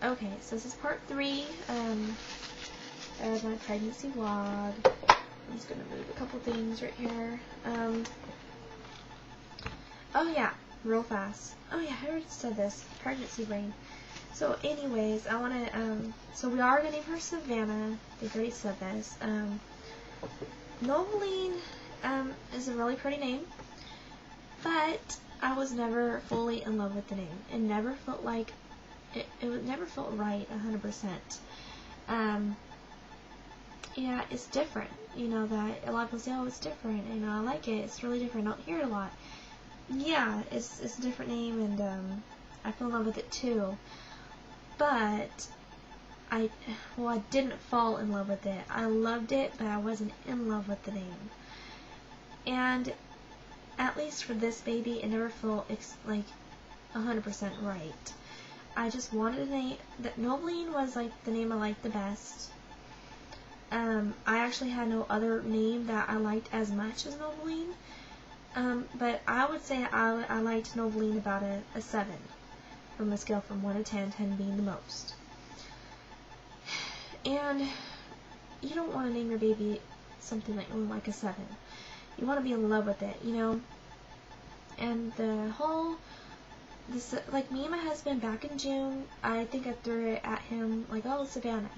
Okay, so this is part 3 of my pregnancy vlog. I'm just gonna move a couple things right here. Oh yeah, real fast. Oh yeah, I already said this. Pregnancy brain. So anyways, I wanna, so we are gonna name her Savannah. They've already said this. Noveline, is a really pretty name, but I was never fully in love with the name. It never felt like, it never felt right 100%. Yeah, it's different. You know, that a lot of people say, oh, it's different, and I like it. It's really different. I don't hear it a lot. Yeah, it's a different name, and I fell in love with it too. But I didn't fall in love with it. I loved it, but I wasn't in love with the name. And at least for this baby, it never felt like 100% right. I just wanted a name. That Noveline was like the name I liked the best. I actually had no other name that I liked as much as Noveline. But I would say I liked Noveline about a 7 from a scale from 1 to 10, 10 being the most. And you don't want to name your baby something like a 7. You want to be in love with it, you know? And like me and my husband back in June, I think I threw it at him, like, oh, Savannah.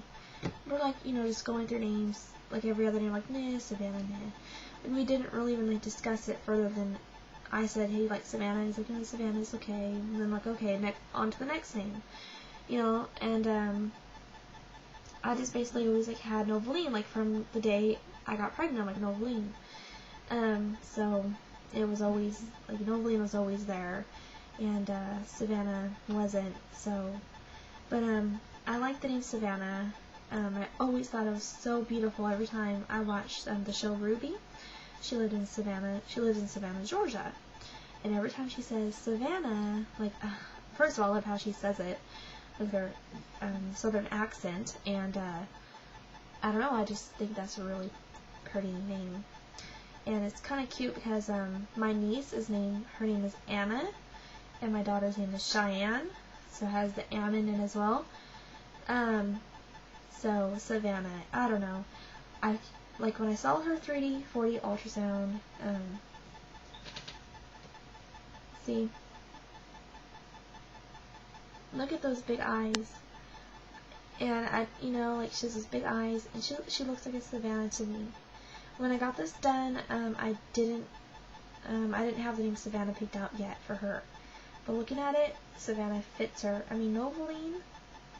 We're like, you know, just going through names, like every other name, like, nah, Savannah, nah. And we didn't really even, like, discuss it further than I said, hey, like, Savannah. He's like, no, Savannah's okay. And then, like, okay, on to the next name. You know, and, I just basically always, like, had Noveline, like, from the day I got pregnant, like, Noveline. So it was always, like, Noveline was always there, and, Savannah wasn't, so, but, I like the name Savannah. I always thought it was so beautiful every time I watched, the show Ruby. She lives in Savannah, Georgia, and every time she says Savannah, like, first of all, I love how she says it, with her, southern accent, and, I don't know, I just think that's a really pretty name. And it's kind of cute because my niece her name is Anna, and my daughter's name is Cheyenne, so it has the Anna in it as well. So Savannah, I don't know. Like when I saw her 3D, 4D ultrasound. See, look at those big eyes. And you know, like she has those big eyes, and she looks like a Savannah to me. When I got this done, I didn't have the name Savannah picked out yet for her. But looking at it, Savannah fits her. I mean, Noveline,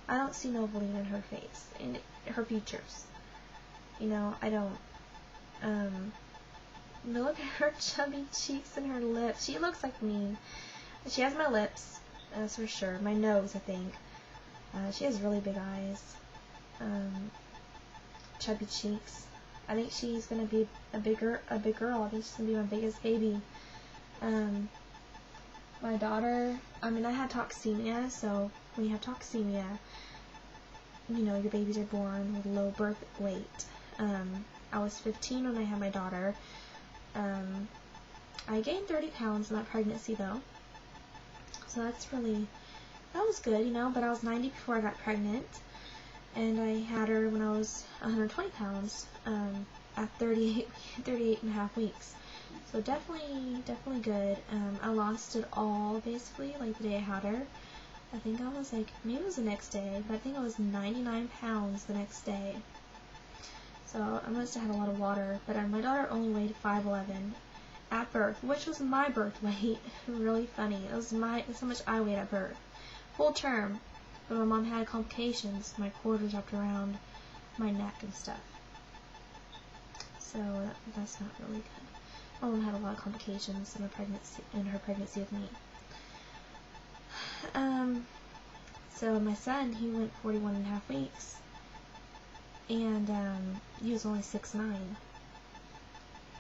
I don't see Noveline in her face, in her features. You know, I don't. Look at her chubby cheeks and her lips. She looks like me. She has my lips, that's for sure. My nose, I think. She has really big eyes. Chubby cheeks. I think she's gonna be a big girl. I think she's gonna be my biggest baby. My daughter, I mean, I had toxemia, so when you have toxemia, you know, your babies are born with low birth weight. I was 15 when I had my daughter. I gained 30 pounds in that pregnancy, though, so that was good, you know, but I was 90 before I got pregnant. And I had her when I was 120 pounds, at 38 and a half weeks. So definitely good. I lost it all, basically, like the day I had her. I think I was like, maybe it was the next day, but I think I was 99 pounds the next day. So I must have had a lot of water, but my daughter only weighed 5'11" at birth, which was my birth weight. Really funny. That's how much I weighed at birth. Full term. But my mom had complications. My cord was wrapped around my neck and stuff. So that's not really good. My mom had a lot of complications in her pregnancy with me. So my son, he went 41 and a half weeks. And he was only 6'9".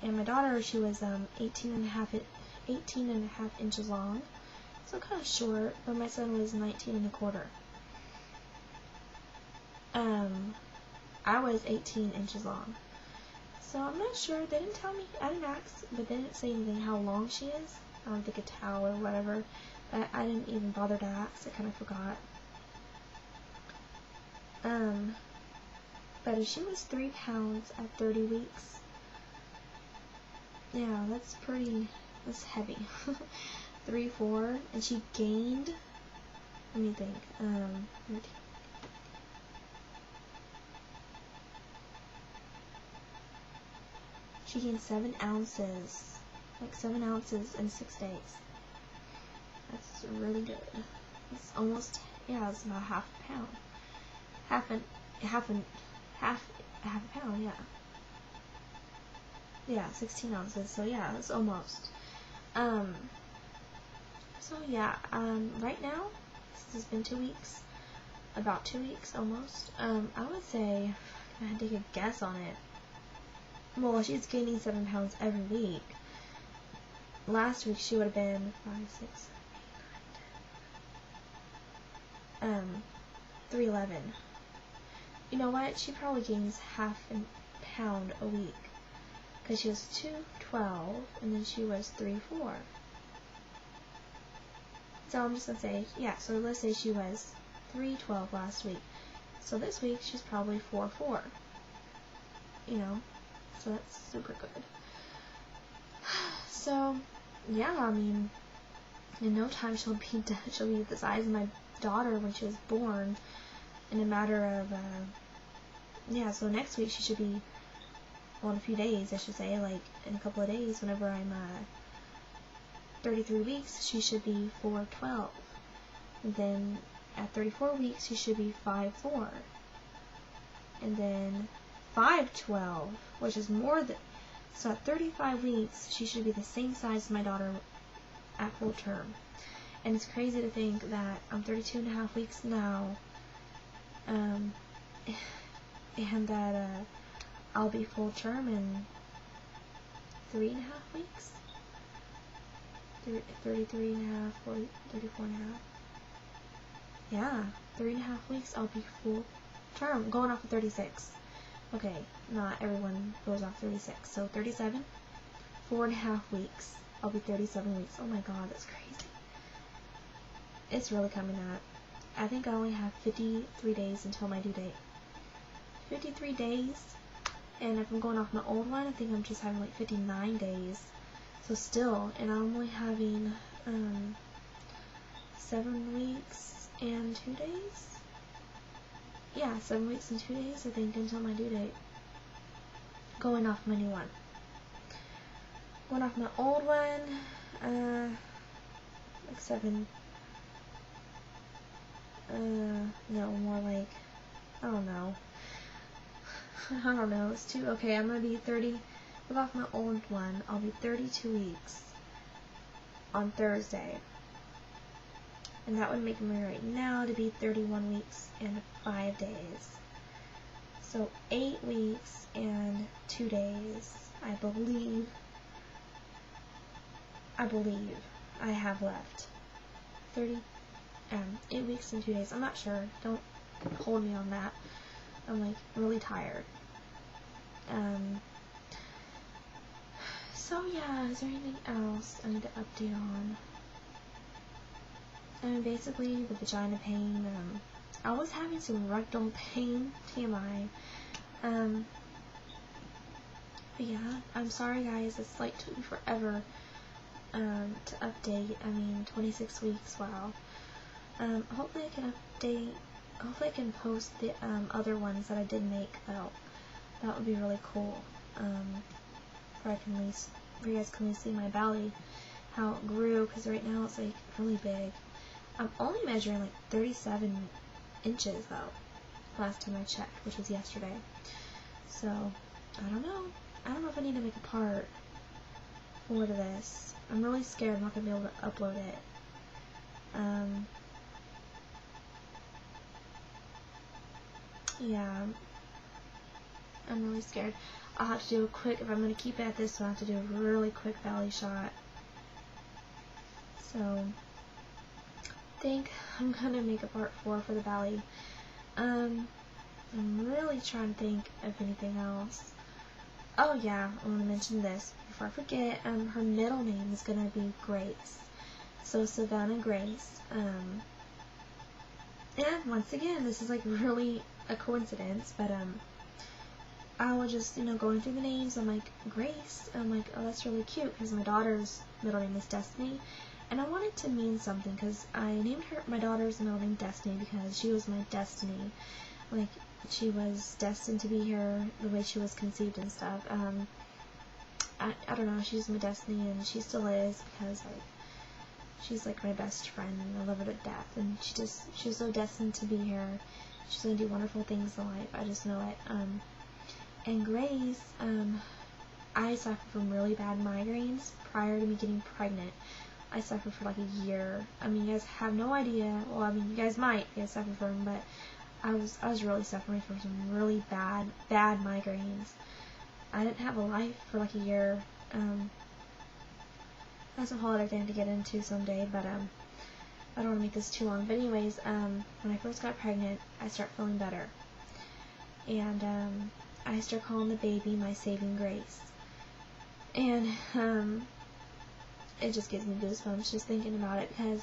And my daughter, she was 18 and a half inches long. So kind of short, but my son was 19 and a quarter. I was 18 inches long. So I'm not sure. They didn't tell me. I didn't ask, but they didn't say anything how long she is. I don't think a towel or whatever. But I didn't even bother to ask. I kind of forgot. But if she was 3 pounds at 30 weeks, yeah, that's heavy. 3, 4, and she gained, let me think, she gained 7 ounces, like 7 ounces in 6 days. That's really good. It's almost, yeah, it's about half a pound. Half a pound, yeah. Yeah, 16 ounces, so yeah, it's almost. So yeah, right now, this has been 2 weeks, about 2 weeks almost. I would say, if I had to take a guess on it, well, she's gaining 7 pounds every week. Last week she would have been 5, 6, 7, 8, 9, 10. 311. You know what? She probably gains half a pound a week. Because she was 212, and then she was 3'4". So I'm just going to say, yeah, so let's say she was 312 last week. So this week, she's probably 4'4". You know? So that's super good. So, yeah, I mean, in no time she'll be the size of my daughter when she was born. In a matter of, yeah, so next week she should be, well, in a few days, I should say, like, in a couple of days, whenever I'm, 33 weeks, she should be 4'12". And then, at 34 weeks, she should be 5'4". And then, 5'12", which is more than, so at 35 weeks, she should be the same size as my daughter at full term. And it's crazy to think that I'm 32 and a half weeks now, and that, I'll be full term in 3.5 weeks. 33 and a half, 40, 34 and a half. Yeah, 3.5 weeks I'll be full term. Going off of 36. Okay, not everyone goes off 36. So 37, 4.5 weeks. I'll be 37 weeks. Oh my god, that's crazy. It's really coming up. I think I only have 53 days until my due date. 53 days. And if I'm going off my old one, I think I'm just having like 59 days. So still, and I'm only having 7 weeks and 2 days? Yeah, 7 weeks and 2 days, I think, until my due date. Going off my new one. Going off my old one, like 7, no, more like, I don't know. I don't know, it's too, okay, I'm gonna be 30, go off my old one, I'll be 32 weeks on Thursday. And that would make me right now to be 31 weeks and 5 days. So 8 weeks and 2 days, I believe I have left. 8 weeks and 2 days, I'm not sure, don't hold me on that. I'm like really tired. So yeah, is there anything else I need to update on? Basically the vagina pain, I was having some rectal pain, TMI, but yeah, I'm sorry guys, it's like took me forever, to update. I mean, 26 weeks, wow. Hopefully I can update, hopefully I can post the, other ones that I did make out. That would be really cool, where you guys can at least see my belly, how it grew, because right now it's like really big. I'm only measuring like 37 inches though, last time I checked, which was yesterday. So, I don't know if I need to make a part for this. I'm really scared I'm not going to be able to upload it. Yeah, I'm really scared. I'll have to do a quick, if I'm going to keep it at this one, I'll have to do a really quick belly shot. So, I think I'm going to make a part 4 for the belly. I'm really trying to think of anything else. Oh yeah, I want to mention this before I forget. Her middle name is going to be Grace. So, Savannah Grace. And once again, this is like really a coincidence, but I was just, going through the names. I'm like, Grace. I'm like, oh, that's really cute because my daughter's middle name is Destiny. And I wanted to mean something because I named my daughter's middle name Destiny because she was my destiny. Like, she was destined to be here the way she was conceived and stuff. I don't know, she's my destiny, and she still is because, like, she's like my best friend, and I love her to death, and she's so destined to be here. She's gonna do wonderful things in life. I just know it. And Grace, I suffered from really bad migraines prior to me getting pregnant. I suffered for like a year. I mean, you guys have no idea. Well, I mean, you guys might. You guys suffer from, but I was really suffering from some really bad migraines. I didn't have a life for like a year. That's a whole other thing to get into someday, but I don't want to make this too long. But anyways, when I first got pregnant, I started feeling better, and I started calling the baby my saving grace, and it just gives me goosebumps just thinking about it because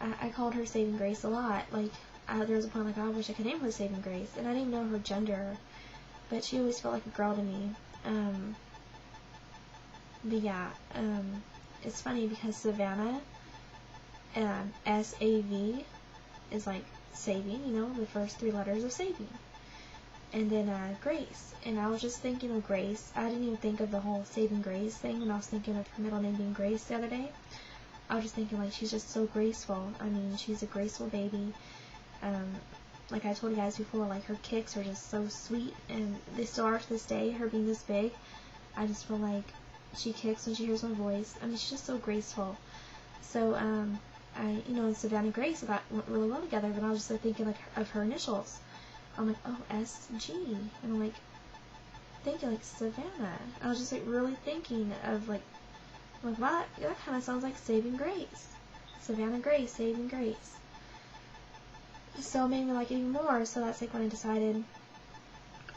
I called her saving grace a lot. Like, there was a point like, I wish I could name her saving grace, and I didn't even know her gender, but she always felt like a girl to me. But yeah, it's funny because Savannah, S-A-V, is like saving, the first 3 letters of saving. And then Grace, and I was just thinking of Grace. I didn't even think of the whole saving grace thing when I was thinking of her middle name being Grace the other day. I was just thinking, like, she's just so graceful. I mean, she's a graceful baby. Like I told you guys before, like, her kicks are just so sweet, and they still are to this day, her being this big. I just feel like she kicks when she hears my voice. I mean, she's just so graceful. So, and Savannah and Grace went really well together, but I was just like, thinking like of her initials. I'm like, oh, S-G. And I'm like, thinking like Savannah. I was just like really thinking of like wow, that kind of sounds like Saving Grace. Savannah Grace, Saving Grace. So it made me like it even more. So that's like when I decided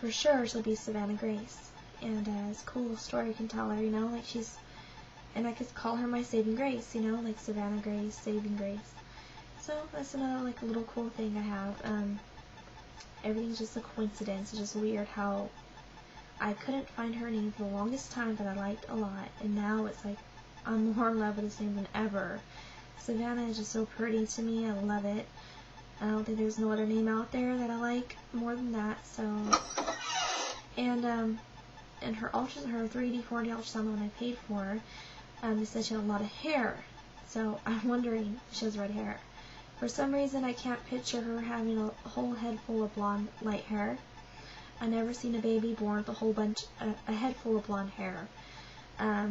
for sure she'll be Savannah Grace. And it's a cool little story you can tell her, like and I could call her my saving grace, like Savannah Grace, Saving Grace. So that's another like little cool thing I have. Everything's just a coincidence. It's just weird how I couldn't find her name for the longest time that I liked a lot, and now it's like I'm more in love with this name than ever. Savannah is just so pretty to me. I love it. I don't think there's no other name out there that I like more than that. So, and her 3D, 4D ultrasound when I paid for her, they said she had a lot of hair. So I'm wondering if she has red hair. For some reason, I can't picture her having a whole head full of blonde, light hair. I never seen a baby born with a head full of blonde hair. I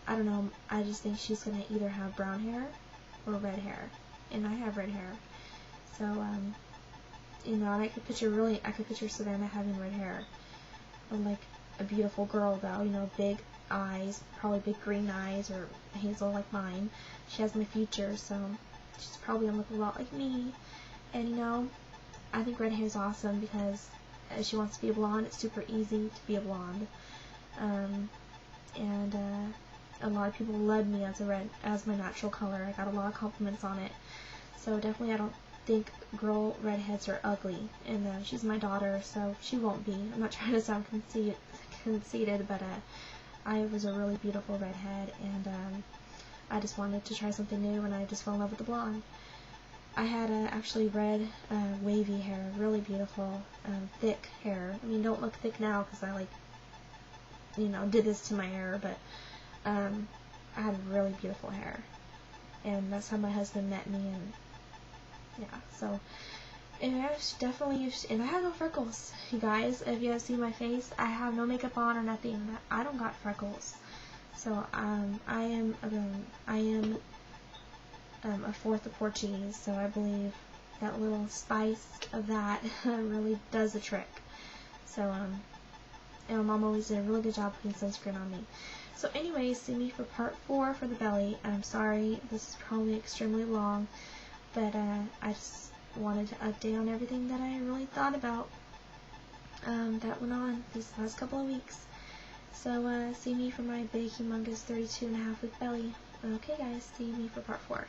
don't know. I just think she's gonna either have brown hair or red hair, and I have red hair. So, and I could picture Savannah having red hair, like a beautiful girl though. Big eyes, probably big green eyes or hazel like mine. She has my features, so she's probably gonna look a lot like me. And I think red hair is awesome because if she wants to be a blonde, it's super easy to be a blonde. And a lot of people love me as my natural color. I got a lot of compliments on it. So definitely I don't think girl redheads are ugly. And she's my daughter, so she won't be. I'm not trying to sound conceited, but I was a really beautiful redhead, and I just wanted to try something new, and I just fell in love with the blonde. I had actually red, wavy hair, really beautiful, thick hair. I mean, don't look thick now because I did this to my hair, but I had really beautiful hair, and that's how my husband met me, and yeah, so. And and I have no freckles, you guys. If you guys see my face, I have no makeup on or nothing. I don't got freckles. So I am a fourth of Portuguese, so I believe that little spice of that really does the trick. So and my mom always did a really good job putting sunscreen on me. So anyways, see me for part 4 for the belly. I'm sorry, this is probably extremely long, but I just wanted to update on everything that I really thought about that went on these last couple of weeks. So see me for my big, humongous 32.5 week belly. Okay guys, see me for part 4.